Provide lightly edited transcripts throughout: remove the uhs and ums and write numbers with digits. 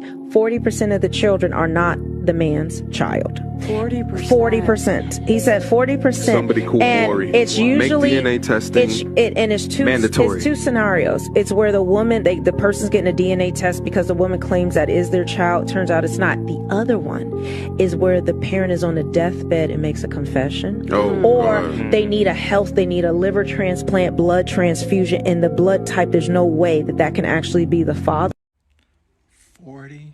40% of the children are not the man's child. 40%. 40%. He said 40%. Somebody call Lori. It's usually make DNA testing it's two mandatory. It's two scenarios. It's where the woman, the person's getting a DNA test because the woman claims that is their child. Turns out it's not. The other one is where the parent is on a deathbed and makes a confession, or they need a liver transplant, blood transfusion, and the blood type. There's no way that can actually be the father. 40%.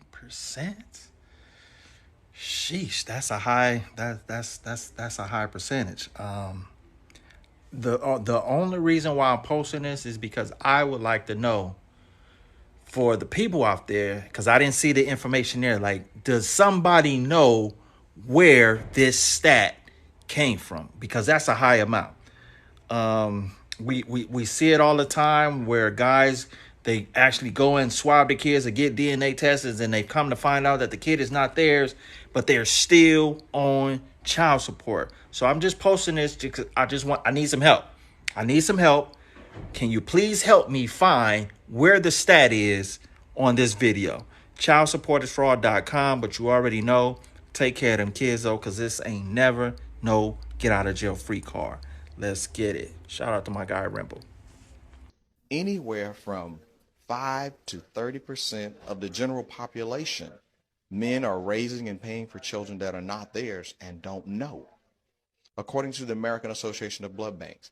Sheesh, that's a high. That's a high percentage. The only reason why I'm posting this is because I would like to know, for the people out there, because I didn't see the information there. Like, does somebody know where this stat came from? Because that's a high amount. We see it all the time where guys, they actually go and swab the kids and get DNA tests, and they come to find out that the kid is not theirs, but they're still on child support. So I'm just posting this because I need some help. I need some help. Can you please help me find where the stat is on this video? Childsupportisfraud.com, but you already know, take care of them kids though, because this ain't never no get out of jail free card. Let's get it. Shout out to my guy Rimble. Anywhere from 5 to 30% of the general population, men are raising and paying for children that are not theirs and don't know. According to the American Association of Blood Banks,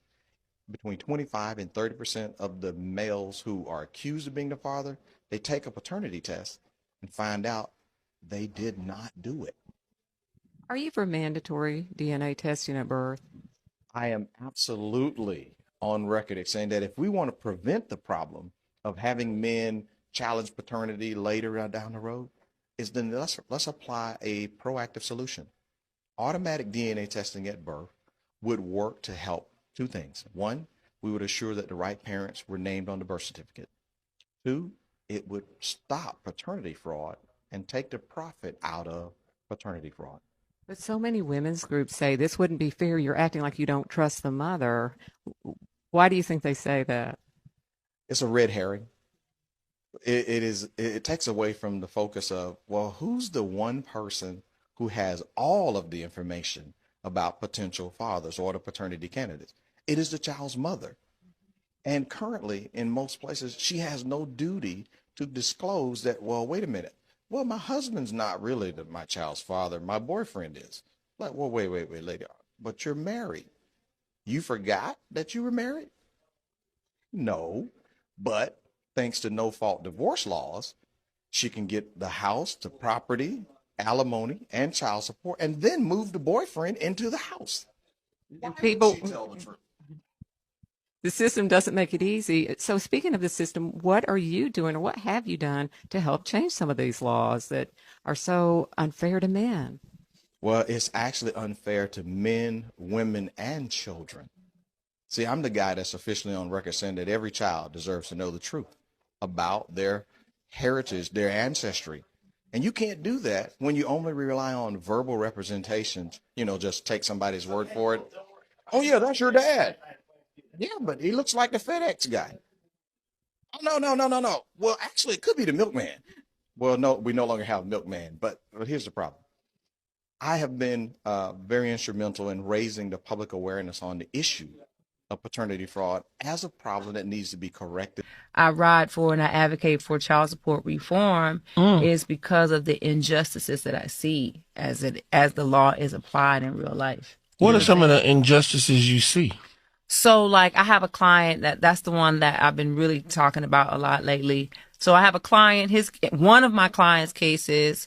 between 25 and 30% of the males who are accused of being the father, they take a paternity test and find out they did not do it. Are you for mandatory DNA testing at birth? I am absolutely on record as saying that if we want to prevent the problem of having men challenge paternity later down the road, is then let's apply a proactive solution. Automatic DNA testing at birth would work to help two things. One, we would assure that the right parents were named on the birth certificate. Two, it would stop paternity fraud and take the profit out of paternity fraud. But so many women's groups say this wouldn't be fair. You're acting like you don't trust the mother. Why do you think they say that? It's a red herring. It takes away from the focus of, well, who's the one person who has all of the information about potential fathers or the paternity candidates? It is the child's mother. And currently, in most places, she has no duty to disclose that, well, wait a minute. Well, my husband's not really my child's father. My boyfriend is. Like, well, wait, lady. But you're married. You forgot that you were married? No. But thanks to no-fault divorce laws, she can get the house, the property, alimony, and child support, and then move the boyfriend into the house. And people, the system doesn't make it easy. So speaking of the system, what are you doing, or what have you done to help change some of these laws that are so unfair to men? Well, it's actually unfair to men, women, and children. See, I'm the guy that's officially on record saying that every child deserves to know the truth about their heritage, their ancestry. And you can't do that when you only rely on verbal representations, just take somebody's word for it. Oh, yeah, that's your dad. Yeah, but he looks like the FedEx guy. Oh, no. Well, actually, it could be the milkman. Well, no, we no longer have a milkman. But here's the problem. I have been very instrumental in raising the public awareness on the issue of paternity fraud as a problem that needs to be corrected. I ride for and I advocate for child support reform is because of the injustices that I see as the law is applied in real life. What are some of the injustices you see? So, like, I have a client that's the one that I've been really talking about a lot lately. So I have a client, one of my client's cases,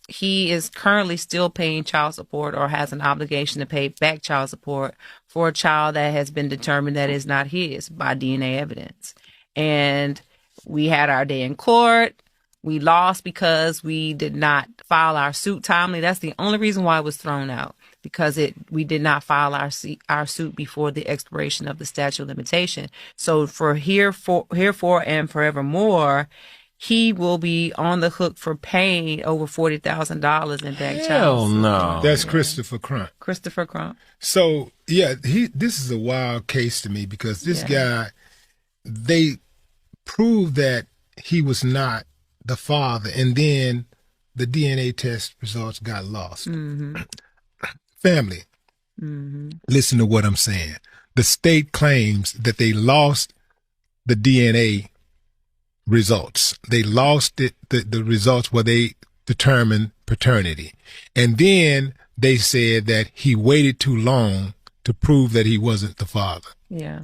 he is currently still paying child support or has an obligation to pay back child support for a child that has been determined that is not his by DNA evidence. And we had our day in court. We lost because we did not file our suit timely. That's the only reason why it was thrown out, because we did not file our suit before the expiration of the statute of limitation. So for herefore and forevermore, he will be on the hook for paying over $40,000 in back child. Hell no. That's Christopher Crump. Christopher Crump. So, yeah, this is a wild case to me because this guy, they proved that he was not the father, and then the DNA test results got lost. Family, listen to what I'm saying. The state claims that they lost the DNA results. They lost the results where they determined paternity. And then they said that he waited too long to prove that he wasn't the father. Yeah.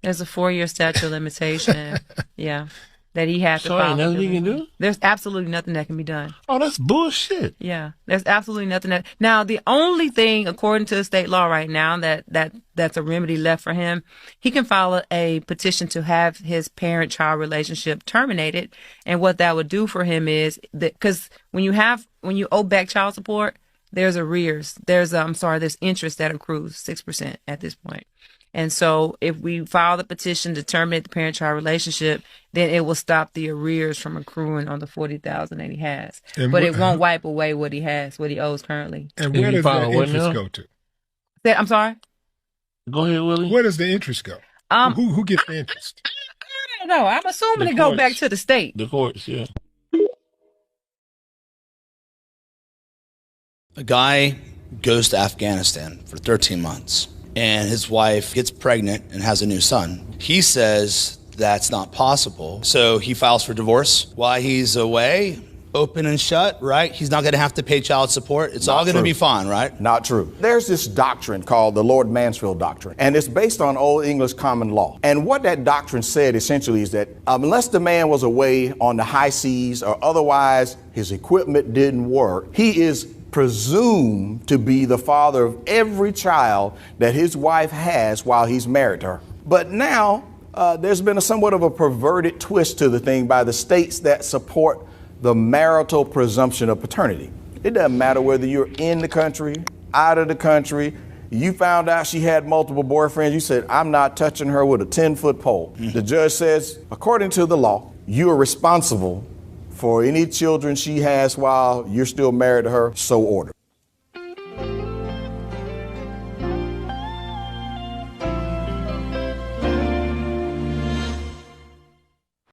There's a 4-year statute of limitation. Yeah. That he had to So file. ain't nothing you can do? There's absolutely nothing that can be done. Oh, that's bullshit. Yeah. There's absolutely nothing that. Now, the only thing, according to the state law right now, that's a remedy left for him, he can file a petition to have his parent-child relationship terminated. And what that would do for him is that, because when you owe back child support, there's arrears. There's interest that accrues 6% at this point. And so if we file the petition to terminate the parent-child relationship, then it will stop the arrears from accruing on the $40,000 that he has. But it won't wipe away what he has, what he owes currently. And where does the interest go to? I'm sorry? Go ahead, Willie. Where does the interest go? Who gets the interest? I don't know. I'm assuming it go back to the state. The courts, yeah. A guy goes to Afghanistan for 13 months. And his wife gets pregnant and has a new son. He says that's not possible. So he files for divorce while he's away, open and shut, right? He's not going to have to pay child support. It's all going to be fine, right? Not true. There's this doctrine called the Lord Mansfield Doctrine, and it's based on Old English common law. And what that doctrine said essentially is that unless the man was away on the high seas or otherwise his equipment didn't work, he is presumed to be the father of every child that his wife has while he's married to her. But now there's been somewhat of a perverted twist to the thing by the states that support the marital presumption of paternity. It doesn't matter whether you're in the country, out of the country. You found out she had multiple boyfriends. You said, I'm not touching her with a 10-foot pole. The judge says, according to the law, you are responsible for any children she has while you're still married to her, so ordered.